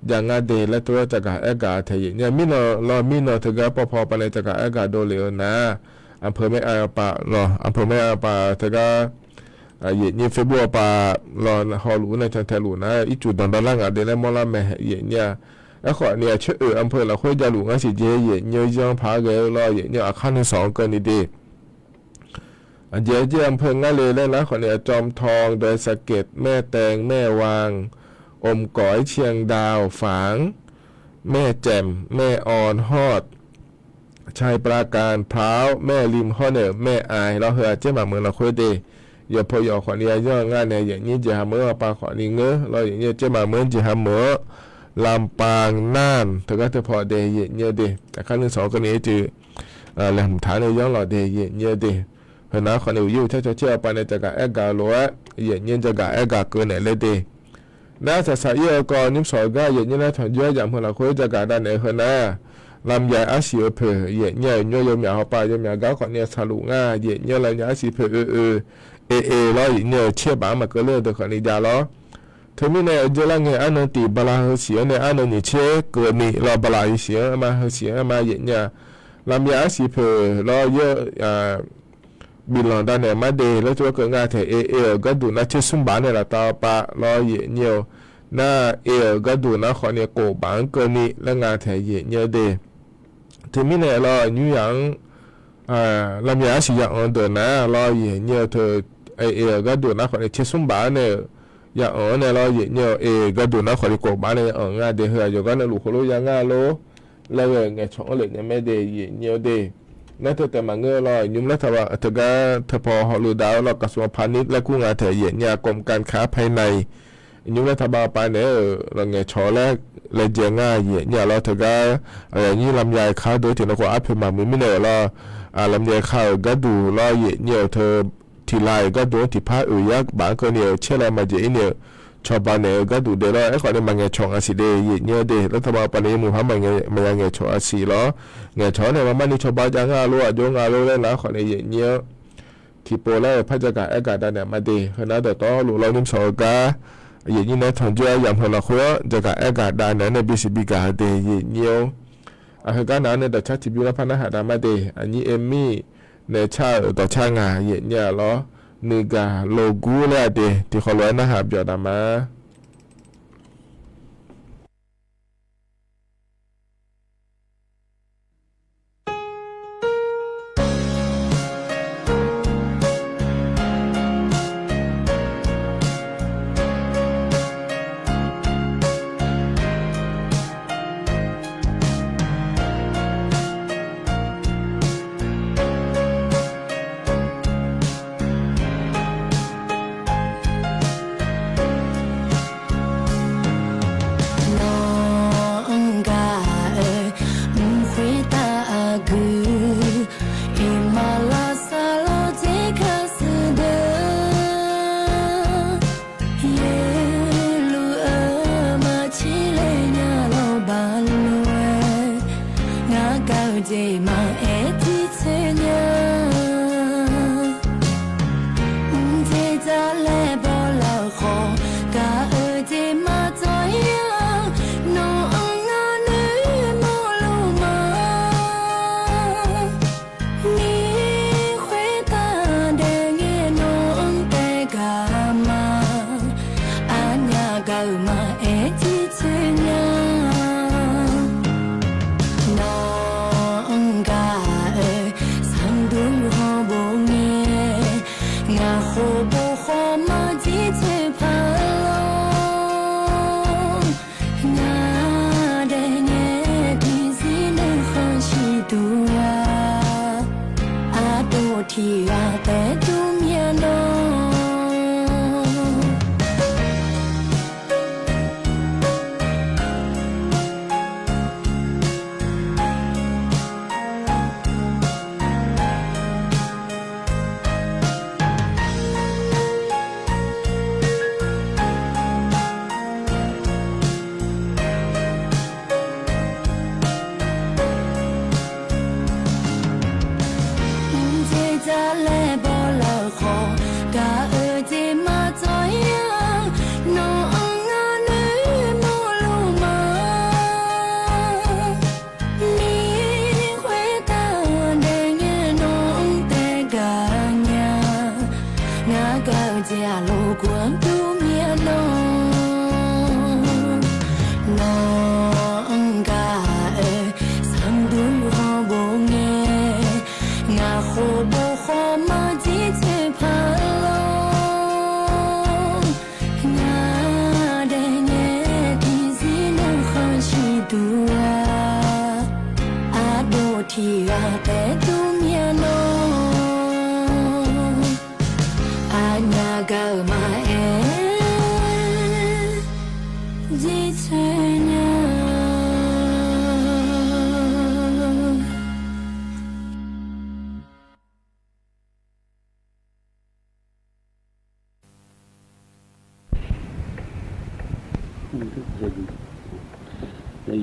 อย่างงานเดและตัวจักรเทียเนี่ยมีนอนเรามีนอนถ้าการพอไปในจักรโดนเลยนะอำเภอไม่อาป่าเราอำเภอไม่อาป่าถ้าการเนี่ยเฟบรัวปารอฮอลูในจังเทลูนะอีจุดดอนดอลล่างเดนมอลาแม่เนี่ยแล้วขอเนี่ยชื่ออำเภอเราคุยจะหลุงสิเจเนี่ยย่องพาเกลรอเนี่ยอาคารที่สองเกินนี่ดีเจอำเภอง่ายเลยแล้วนะขอเนี่ยจอมทองโดยสะเก็ดแม่แตงแม่วางอมก๋อยเชียงดาวฝางแม่แจ่มแม่ออนฮอดชัยปราการพร้าวแม่ริมฮอเนอร์แม่อายเราเหือเจ้ามาเมืองเราคุยดีอย่าพอยขอเนี่ยย่องานเนี่ยอย่างนี้จะทำเมื่อปลาขอนี่เงื้อเราอย่างนี้จะมาเมื่อจะทำเมื่อลำปางน่านถึงก็จะพอเดย์เนี่ยเดย์แต่ขั้นที่สองก็นี้จือแหล่งฐานในย่องหล่อเดย์เนี่ยเดย์เพราะนั้นขอเนี่ยอยู่ถ้าจะเชื่อไปในจักรกาล้วนอย่างนี้จักรเกินไหนเลยเดย์น่าจะสายเยอะก่อนนิ่มสอยก็อย่างนี้นะถอนเยอะอย่างเพื่อนเราคุยจักรด้านไหนเพราะนั้นลำใหญ่อาชีพเผื่ออย่างนี้ย่อยยมเขาไปยมก็ขอเนี่ยสรุปง่ายอย่างนี้ลำใหญ่อาชีพเผื่อเราเนี่ยเชื่อบ้ามาก็เลิกตัวคนนี้จ้าล้อถึงมีเนี่ยจะละเงี้ยอันนั้นตีบลาเสียเนี่ยอันนั้นนี่เชื่อเกิดนี่เราบลาเสียมาเสียมาอย่างเงี้ยลำยาสีเผือเราเยอะ bị lòng đa này mà đề lúc cho cái ngài thể cái đủ nó chết sung bán này là tao ba lo dễ nhiều na cái đủ nó khỏi này cổ bán cơ ni là ngài thể dễ nhiều đề thì mình này lo như dạng làm nhà sử dụng ở đó na lo dễ nhiều thì cái đủ nó khỏi này chết sung bán này dạng ở này lo dễ nhiều cái đủ nó khỏi này cổ bán này ở ngài để hơi rồi cái này lục lô dạng ngài lô là người nghe chọn lệnh nhà máy đề dễ nhiều đềนั่นแต่มาเงือลอยยุ่งแล้วถ้าว่าถ้าก็ถ้าพอเขารู้ดาวเรากระทรวงพาณิชย์และกู้งานเถียเนี่ยกรมการค้าภายในยุ่งแล้วถ้าบ่าวไปเนี่ยเราเงี้ยชอแรกเลยเจียง่ายเนี่ยเราถ้าก็นี่ลำไยข้าวโดยที่เราก็อัพมาไม่เนี่ยเราลำไยข้าวก็ดูลอยเนี่ยเธอที่ไล่ก็ดูที่ผ้ายักบางคนเนี่ยเชื่ออะไรมาเจเนี่ยชาวบ้านเนี่ยก็ดูเดี๋ยวไอ้คนนี้มาเงี้ยชงอาศิเดย์เนี่ยเดย์แล้วถ้าว่าปนี้มือพับมาเงี้ยชงอาศิล้อเงี้ยชงเนี่ยมันนี่ชาวบ้านยังอาลูอายุอาลูเลยนะคนนี้เนี่ยที่โปรแล้วพระเจ้าการอากาศเนี่ยมาดีขณะเดี๋ยวต่อลูกเรานิ่มสอกาอย่างนี้นะทางเจ้าอย่างพลังเขาจะการอากาศได้เนี่ยในบิสิบิกาเดย์เนี่ยการนั้นเนี่ยเดี๋ยวชักจิบิวแล้วพันธุ์หาดมาดีอันนี้เอมมี่เนี่ยชาต่อชางาเนี่ยล้อนี่ก็โลกูเลยเดที่เขาล้วนนะฮะเดี๋ยวดามา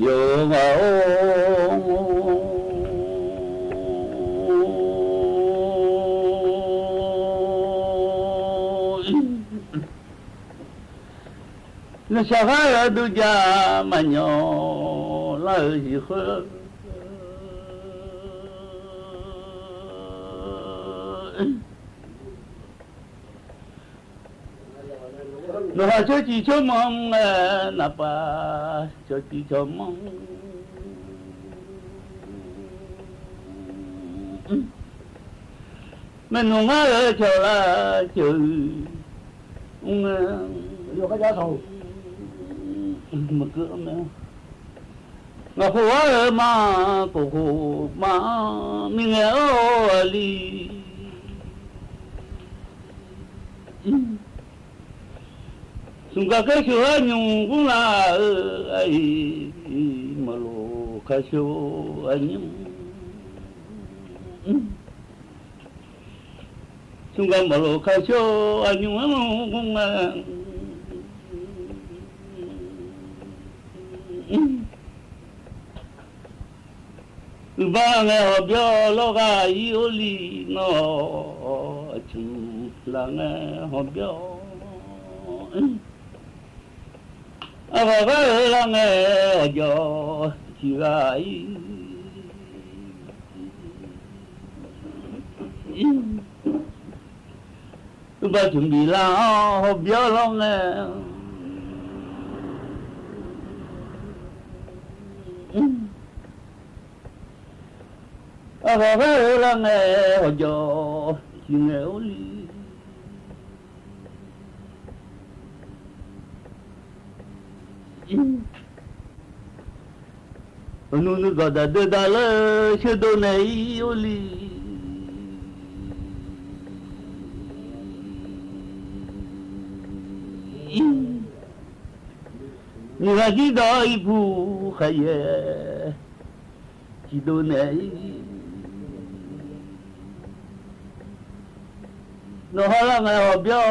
โยมะโอ那小孩儿都家嘛鸟来一会 nó cho chỉ cho mong nạp cho chỉ cho mong mình không ở chờ là chờ vô cái giá thầu mà cửa nữa ngọc hoa mà cổ mà mình ở đi chúng ta cái chỗ nhung cũng là ấy mà lộ cái chỗ anh chúng ta mà lộ cái chỗ anh cũng là ba ngày họ biểu lo cái yêu li nó chung là ngày họ biểu à cái là ngày họ cho chỉ gái ba chuẩn bị là họ biểu lo ngày à cái là ngày họ cho chỉ nghèo li nunu gada de dala shedo nei oli ni lagi dai bu khaye shedo nei no hala nga obyo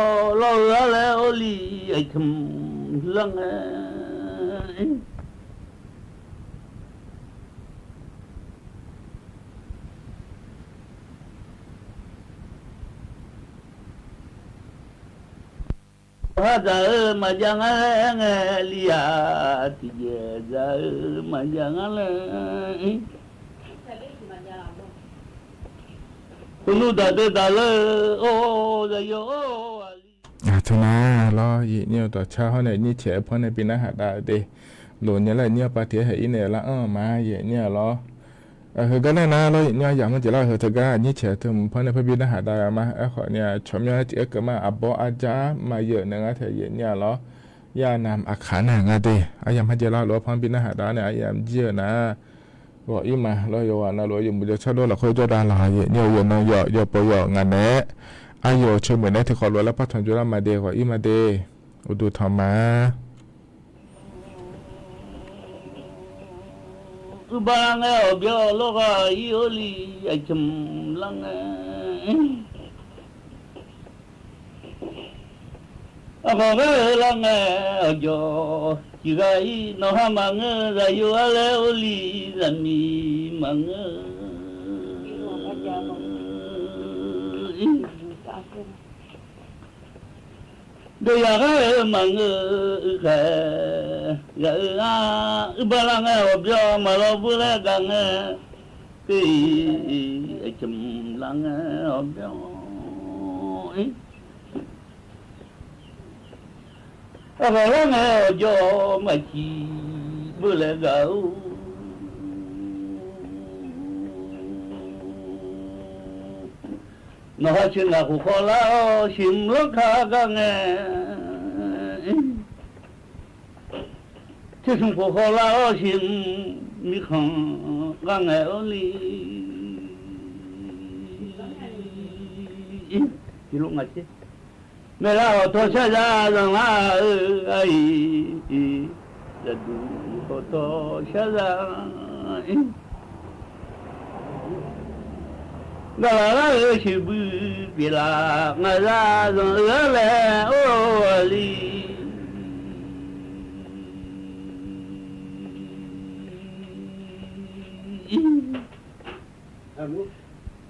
lo la oli ai thum lang Ada majangan lihat dia majangan Ulu dah dah oh dah yo ทุนาล้อยีเนี่ยต่อเช้าเนี่ยนี่เฉยเพราะในปีหน้าหาได้เดหลุนเนี่ยแหละเนี่ยปาเทียเหยเนี่ยละมาเหยเนี่ยล้อเฮก็แน่นะล้อเนี่ยอย่างมันจะล้อเฮเธอก็นี่เฉยถึงเพราะในพระบิดาหาได้มาขอเนี่ยชมเนี่ยเอกมาอับบอาจามาเยอะเนี่ยเธอเหยเนี่ยล้อย่านำอาคารหางเดอายังพันจะล้อล้อพร้อมบิดาหาได้เนี่ยยังเยอะนะว่าอีมาล้ออยู่ว่านะล้ออยู่มุจฉาล้อละค่อยจะได้ละเหยเนี่ยอยู่นะอยู่ปอยงานเนะอายุเชื่อเหมือนในที่ขอรู้แล้วพัฒนาจุลมาเดกว่าอีมาเดอุดูธรรมะบางเออเบียโลกาอีโอลีไอจมลังอะบางเออลังเออโยจิกาอีโนฮามังเอออยู่อะไรโอลีซันมีมังเอDoya mangga ga balanga objo malo bula gange ki chum langa objo balanga objo machi bula gau nó chuyện là của khó lao xin lúc tha ga nghe chứ không của khó lao xin mi không ga nghe oli thì lúc này chứ mẹ là tôi sẽ ra rằng là ấy là đủ tôi sẽ ra Gala si bu bila ngala ngala oli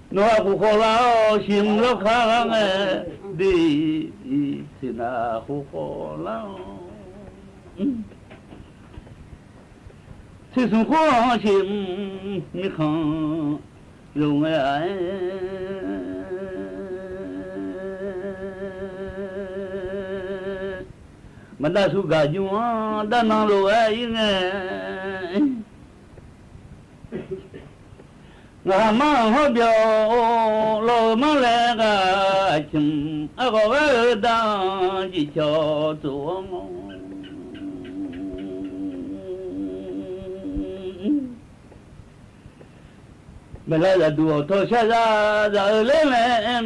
No aku kola sim lo kang di sina aku kola Si sun ko sim mi khang Dùng ấy มันได้สุกาจุนด้านนโลเอ้ยไงงามาฮอเบียวโลมาเลกาชิมอะก็เวดาจิชอตัวเมื่อไรดูโทษชะลาจะเล่น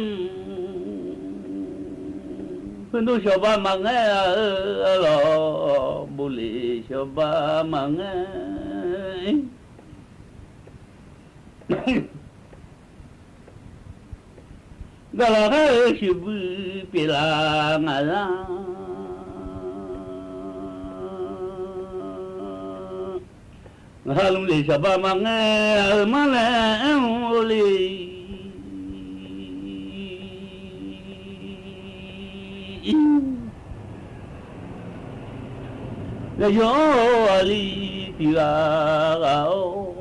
เพิ่นดูชอบมังเอ๋อบุลีชอบมังเอ๋กะลาชิบุปิลางาลาลุงลีชอบมังเอ๋มาเลอุลีla yo ali tirao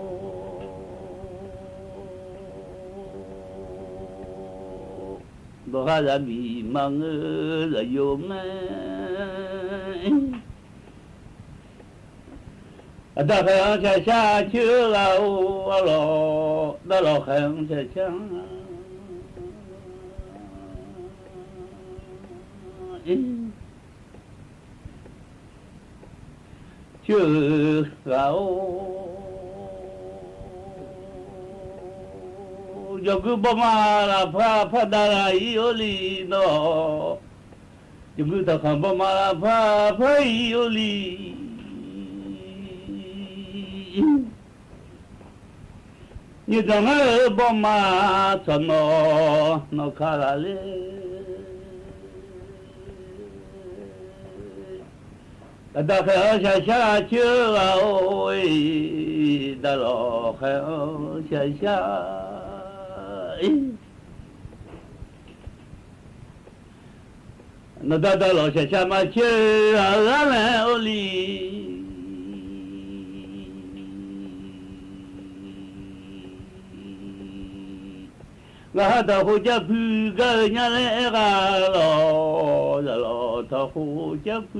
doha la mi mang la yo me ada fa cha cha chu la o lo da lo khan cha cha chưa gạo giờ cứ bom là pha đa là ioli nó giờ cứ ta không bom là pha ioli như thằng ấy bom mà cho nó khá là lên đã kheo xa xa chưa ôi đã lò kheo xa xa nó đã lò xa xa mà chưa ra lẽ ô lì ngã ta hồ cha phu cơ nhà lẽ ga lò ta hồ cha phu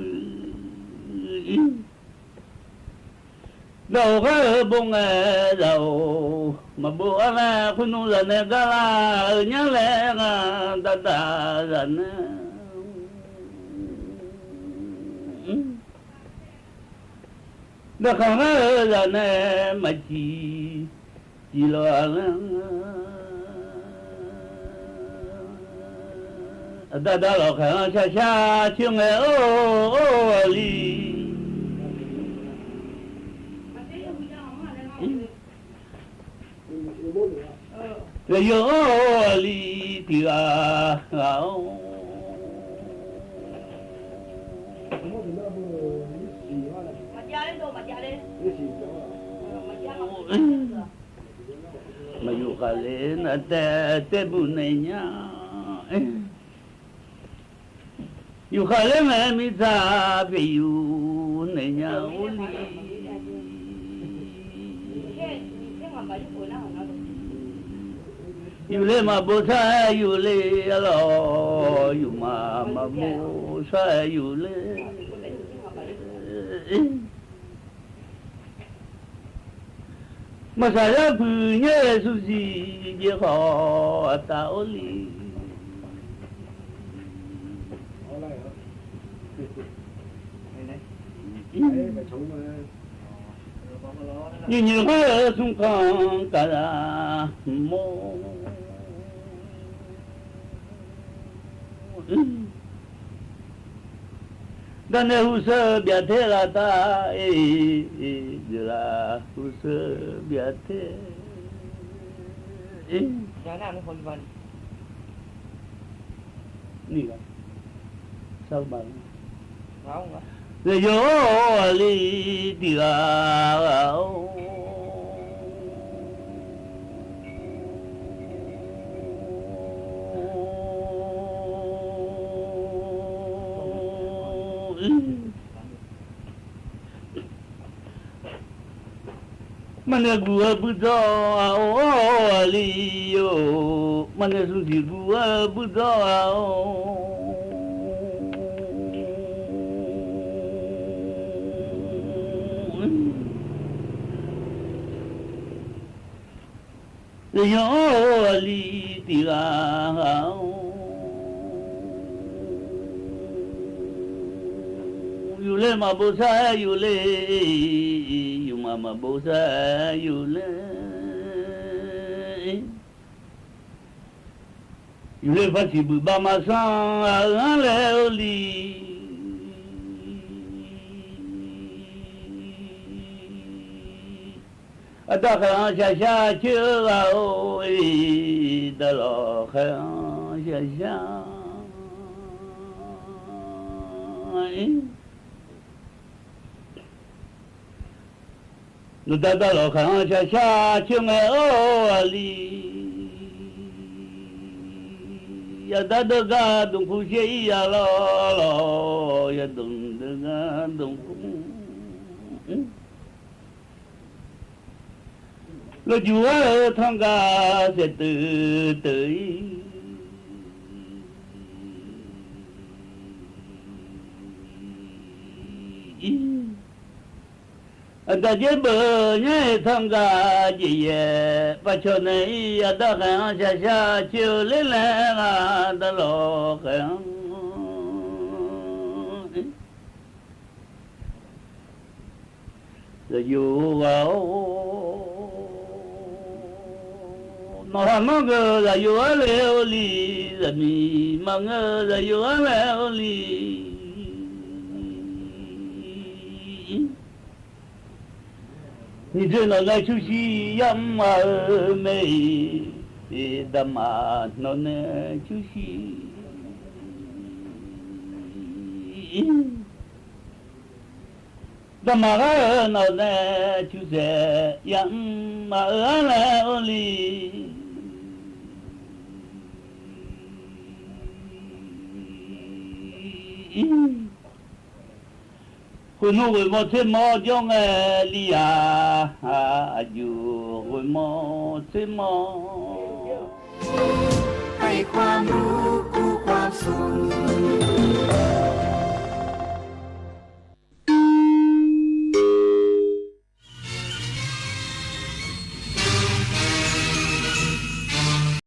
đầu cái bông nghe đầu mà bố anh khuyên nó lần này cả là nhớ lẽ là ta lần đó không có lần này mà chỉ lo ta đã lo khăn xa xa chưa nghe ô li rồi yo li tia ao mà yêu khá lên ở te buồn này nhá yêu khá lên mà mi ta về yêu này nhá yêu lên mà bố sa yêu lên alo yêu mà bố sa yêu lên mà sao ra phụ nhớ su gì gì họ tạo li như hoa sung con cả là mô đàn hú sơ biết thế là ta là hú sơ biết thế giá nào nó còn vần nỉ sao bằng không ạ rồi yo li tia mana gua budo ali yo mana suci gua budo yo li ti ga yu le ma bo sa yu le yu ma bo sa yu le yu le fa si bu ba ma sa an le li ada khan sha sha chu ga oi da lo khan sha sha nu da da lo khan sha sha chu me o ali ya da da ga dung fu she ya lo ya dung da ga dung fu lo chúa thong ga sẽ từ tới anh ta chế bờ nhé thong ga gì vậy và cho này anh ta khang xa xa chiều lên lên anh ta lo khang rồi dù vào nó ngơ là yêu leo li là mi mà ngơ là yêu leo li ni trên nó lại chú si yam mà mê đam mà nó nè chú si đam mà nó nè chú se yam mà leo li hồi ngồi một thêm mò trong liaอยู่hồi mò thêm mò ให้ความรู้คู่ความสุข